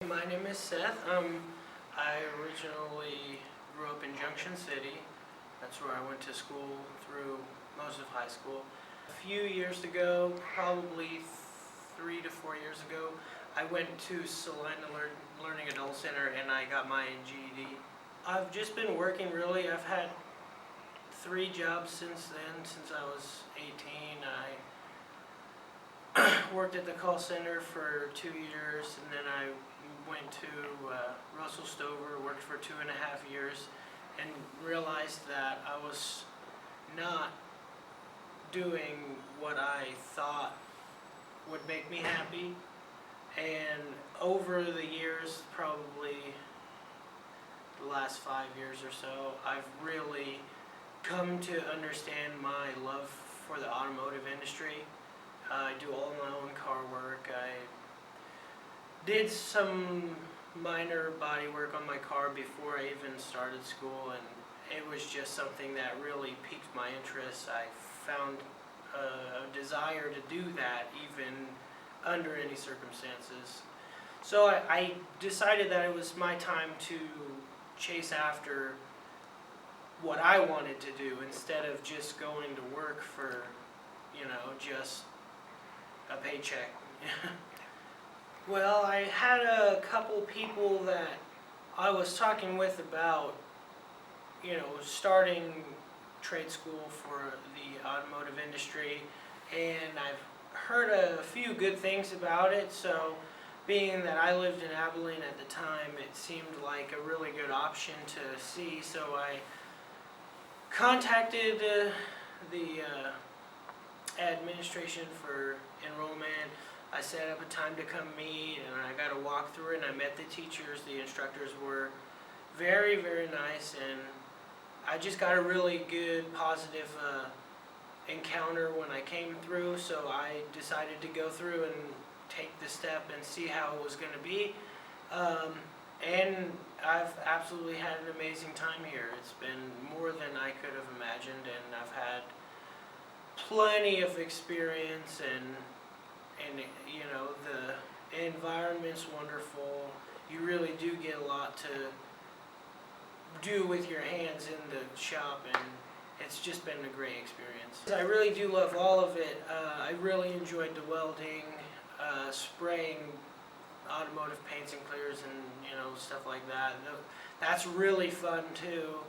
My name is Seth. I originally grew up in Junction City. That's where I went to school through most of high school. A few years ago, probably 3 to 4 years ago, I went to Salina Learning Adult Center and I got my GED. I've just been working really. I've had 3 jobs since then, since I was 18. I worked at the call center for 2 years, and then I went to Russell Stover, worked for 2.5 years, and realized that I was not doing what I thought would make me happy. And over the years, probably the last 5 years or so, I've really come to understand my love for the automotive industry. I do all my own car work. I did some minor body work on my car before I even started school, and it was just something that really piqued my interest. I found a desire to do that even under any circumstances. So I decided that it was my time to chase after what I wanted to do instead of just going to work for, just a paycheck. Well, I had a couple people that I was talking with about, starting trade school for the automotive industry, and I've heard a few good things about it. So being that I lived in Abilene at the time, it seemed like a really good option to see. So I contacted the administration for enrollment. I set up a time to come meet, and I got to walk through it, and I met the teachers. The instructors were very, very nice, and I just got a really good, positive encounter when I came through. So I decided to go through and take the step and see how it was going to be. And I've absolutely had an amazing time here. It's been more than I could have imagined, and I've had plenty of experience, and the environment's wonderful. You really do get a lot to do with your hands in the shop, and it's just been a great experience. I really do love all of it. I really enjoyed the welding, spraying automotive paints and clears, and stuff like that. That's really fun too.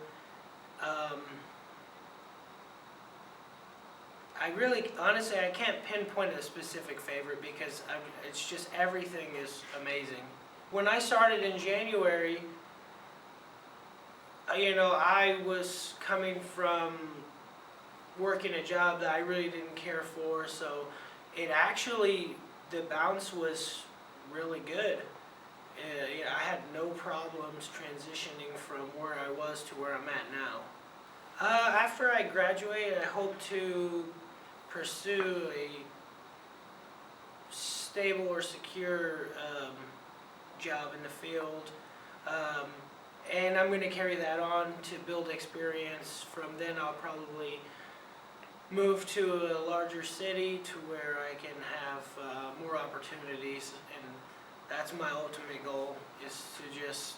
Honestly, I can't pinpoint a specific favorite because it's just everything is amazing. When I started in January, I was coming from working a job that I really didn't care for, so the bounce was really good. I had no problems transitioning from where I was to where I'm at now. After I graduate, I hope to pursue a stable or secure job in the field, and I'm going to carry that on to build experience. From then I'll probably move to a larger city to where I can have more opportunities, and that's my ultimate goal, is to just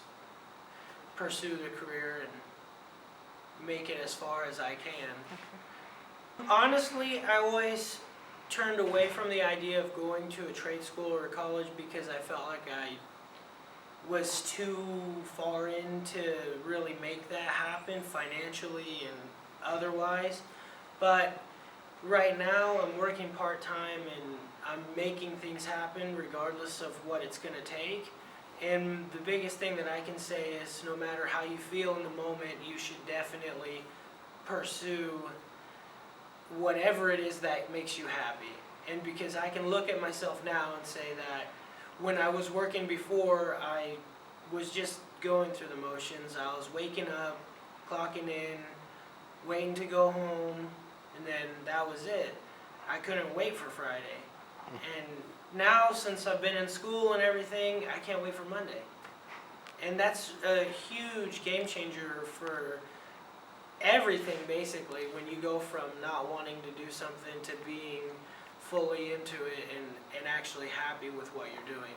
pursue the career and make it as far as I can. Honestly, I always turned away from the idea of going to a trade school or a college because I felt like I was too far in to really make that happen financially and otherwise. But right now I'm working part-time, and I'm making things happen regardless of what it's going to take. And the biggest thing that I can say is, no matter how you feel in the moment, you should definitely pursue whatever it is that makes you happy. And because I can look at myself now and say that when I was working before, I was just going through the motions. I was waking up, clocking in, waiting to go home, and then that was it. I couldn't wait for Friday. And now, since I've been in school and everything, I can't wait for Monday. And that's a huge game changer for everything, basically, when you go from not wanting to do something to being fully into it and actually happy with what you're doing.